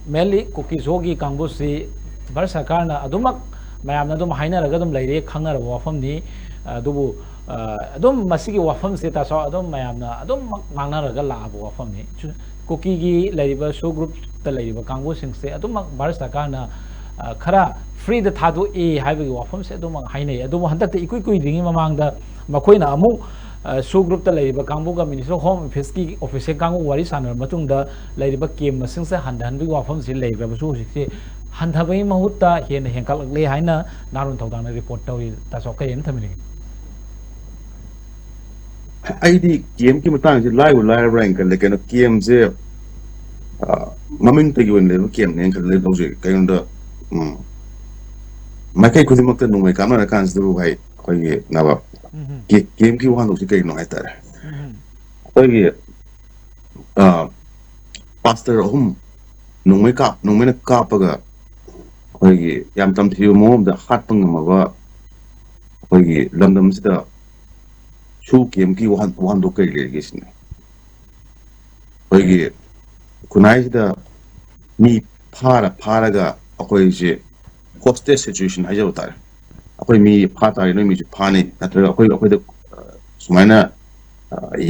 mainly cookie zogi kangbusi Bharat Sarkarna adumak mayamna adum hainaraga adum leire khangnaraba wafamni adubu adum masigi wafam se ta so adum mayamna adum mangnaraga laaba wafamni cookie gi leiriba show group ta leiriba kangbu singse adum Bharat Sarkarna khara free the thadu e haibagi wafam se adum hainai adum handak ikui kui ringi mamangda makoina amu show group ta leiriba kangbu ga Ministry of Home Affairs ki official kangbu wari sanar matungda leiriba kem masing se handan bi wafam se leiriba su se hantabai mahutta hen henkal le haina narun thawdang report tawi ta so kai en thamini ID game ki matang je live rank le kan game je maming te yon le game ne kan le do je kai unda mai kai ku dimak nu mai kamna kan du bai koi na ba game ki wan do je kai no ai tar koi pastor hum nu mai na ka pa ga koi yam tam thiu mo da hat pang ma ba koi lamdam sida su game ki wan do kai le gisne koi kunai sida mi para ga koi je hostage situation haja utar koi mi phata no mi phani atra koi da sumaina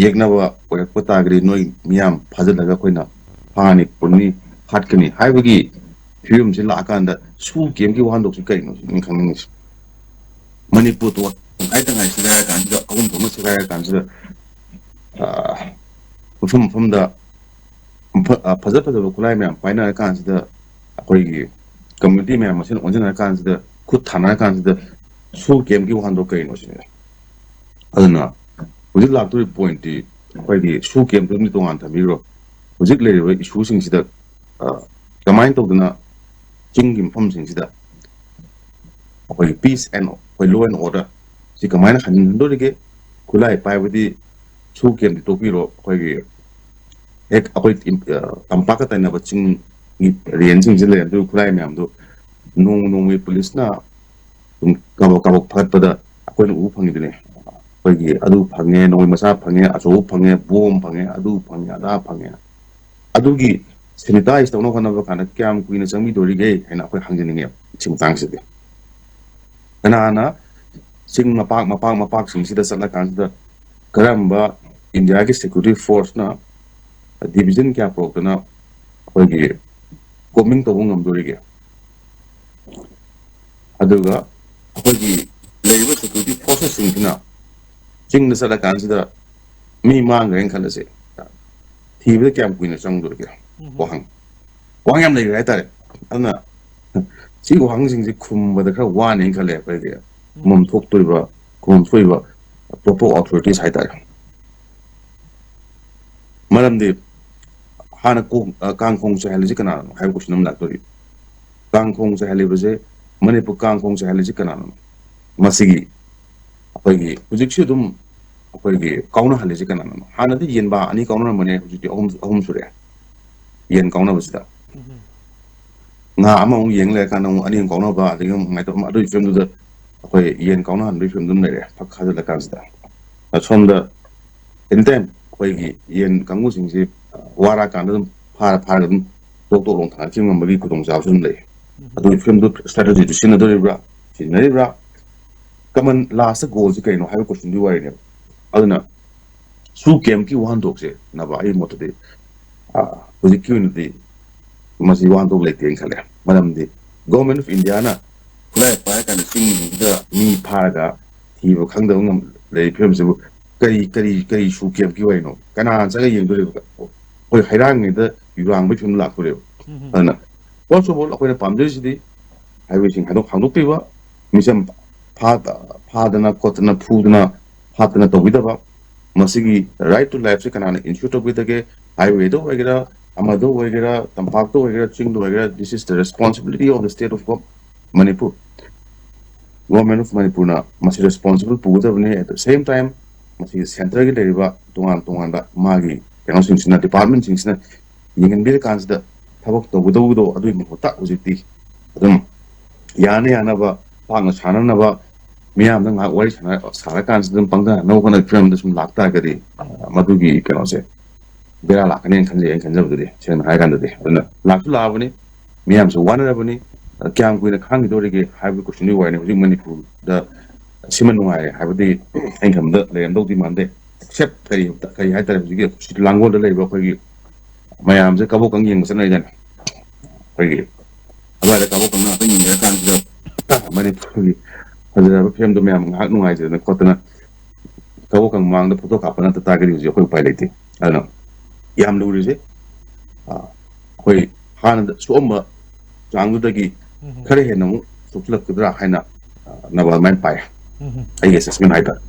yegna ba koi pata gri noi miam phajal daga koi na phani punni hatkani haibagi film sin la kan da su game ki wan do kai no in khangni manipur to ai tangai sira kan da agun to sira kan sira from da paza kulai me paina kan sira koi community me masin onjana kan sira ku thana kan sira su game ki wan do kai no sira aduna ujik lak to point ti koi di su game to ni to an thamiro ujik le re issue sing sida kamain to duna jingim phom sing sida koi peace and koi law and order si kamain han do ge kulai pai budi su game to piro koi ek akoi tampak ta na baching ni rian sing jile do kulai me am do nung we police na kabok phat pada akoi u phangi dine koi gi adu phange noi masa phange aso phange bom phange adu phange ada phange adu gi sanitize to no kana ba kana kyam kuina changmi dori ge haina akoi hangjini nge ching tang se de ana sing mapak sing sida sala kan da karamba India ki security force na division kya pro na koi gi coming to ngam dori ge aduga koi gi labor security forces sing na sing na sala kan sida mi mang reng khala se thi be kyam kuina chang dori ge wang yam nei rai ta ana si wang sing ji khum ba da kha wa nei khale pa ge mom thok toi ba kum thoi ba proper authorities hai ta maram de hana ko kang khong se hali ji kana hai ko sinam lak tori kang khong se hali bje mane pu kang khong se hali ji kana masigi apai gi ujik shi dum apai gi kauna hali ji kana hana de yen ba ani kauna mane ujik ahum sure yen kauna bsta nga among yeng le kana ani kauna ba de ngai to ma do film du apai yen kauna han do film dum ne phak kha la kan sta achonda entem apai gi yen kangu sing ji wara kan dum phar dum to long thang chim ngam gi kudong jaw sum le adu film du strategy du sin do bra kaman last goal ji kai no hai question du wari ne aduna su game ki wan dok se na ba ai mot de ujik ki ni masi wan dok le ten khale madam de government of India na lai pa kan sing da mi pha ga thi bo khang da ngam le film se kari su game ki wai no kana sa ga yeng do oi hairang ni da yuang bi film lak ko le ana also bol ko na pam de si di hai wi sing hadok hangdok pe wa misam 파드나 코트나 푸드나 파트나 또 위다바 마시기 right to life se kana institute of widage highway do wagera amado wagera tampakto wagera chingdo wagera this is the responsibility of the state of Manipur government of Manipur na masi responsible pugudabne at the same time masi central ge deriva tongan da magi kano singsina department singsina yingen bil kans da thabok to gudo adu mi hota ujiti adum yana ba pang chana na ba miyam nang wari chana sara kan sidum pangda no kana film da sum lakta gari madugi kano se ꯕꯦꯔꯥ ꯂꯥꯛꯀꯅꯦꯅ ꯈꯟꯖꯩ ꯑꯩꯅ ꯈꯟꯖꯕꯗꯗꯤ ꯁꯦꯡꯅ ꯍꯥꯏ ꯀꯥꯟꯗꯗꯤ ꯑꯗꯨꯅ ꯂꯥꯛꯁꯨ ꯂꯥꯛꯑꯕꯅꯤ ꯃꯤꯌꯥꯝꯁꯨ ꯋꯥꯅꯔꯕꯅꯤ ꯀꯌꯥꯝ ꯀꯨꯏꯅ ꯈꯥꯡꯈꯤꯗꯧꯔꯤꯒꯦ ꯍꯥꯏꯕ ꯀꯣꯏꯁꯟꯒꯤ ꯋꯥꯔꯤꯅꯤ ꯍꯧꯖꯤꯛ ꯃꯅꯤꯄꯨꯔꯗ ꯁꯤꯃ ꯅꯨꯡꯉꯥꯏꯔꯦ ꯍꯥꯏꯕꯗꯤ ꯑꯩꯅ ꯈꯟꯕꯗ ꯂꯩꯔꯝꯗꯧꯗꯤ ꯃꯥꯟꯗꯦ ꯑꯦꯛꯁꯦꯞ ꯀꯔꯤ ꯍꯥꯏꯇꯥꯔꯦ ꯍꯧꯖꯤꯛꯀꯤ ꯂꯥꯡꯒꯣꯜꯗ ꯂꯩꯕ ꯑꯩꯈꯣꯏꯒꯤ ꯃꯌꯥꯝꯁꯦ ꯀꯕꯣꯀꯪ ꯌꯦꯡꯕ ꯆꯠꯅꯩꯗꯅ ꯑꯩꯈꯣꯏꯒꯤ ꯑꯗꯨꯋꯥꯏꯗ ꯀꯕꯣꯀꯪ ꯉꯥꯛꯇ ꯌꯦꯡꯅꯔ ꯀꯥꯟꯁꯤꯗ ꯃꯅꯤꯄꯨꯔꯒꯤ ꯐꯖꯔꯕ ꯐꯤꯂꯝꯗꯣ ꯃꯌꯥꯝ ꯉꯥꯏꯍꯥꯛ ꯅꯨꯡꯉꯥꯏꯖꯗꯅ ꯈꯣꯠꯇꯅ ꯀꯕꯣꯀꯪ ꯃꯃꯥꯡꯗ ꯐꯣꯇꯣ ꯀꯥꯞꯄ ꯅꯠꯇ ꯇꯥꯔꯒꯗꯤ ꯍꯧꯖꯤꯛ ꯑꯩꯈꯣꯏ ꯎꯄꯥꯏ ꯂꯩꯇꯦ ꯑꯗꯨꯅ ꯌꯥꯝ ꯂꯨꯔꯤꯁꯦ ꯑꯩꯈꯣꯏ ꯍꯥꯟꯅꯗ ꯁꯣꯛꯑꯝꯕ ꯆꯥꯡꯗꯨꯗꯒꯤ ꯈꯔ ꯍꯦꯟꯅ ꯑꯃꯨꯛ ꯁꯣꯛꯆꯤꯜꯂꯛꯀꯗ꯭ꯔꯥ ꯍꯥꯏꯅ ꯅꯕ ꯑꯗꯨꯃꯥꯏꯅ ꯄꯥꯏ ꯑꯩꯒꯤ ꯑꯦꯁꯦꯁꯃꯦꯟ ꯍꯥꯏꯇꯥꯔꯦ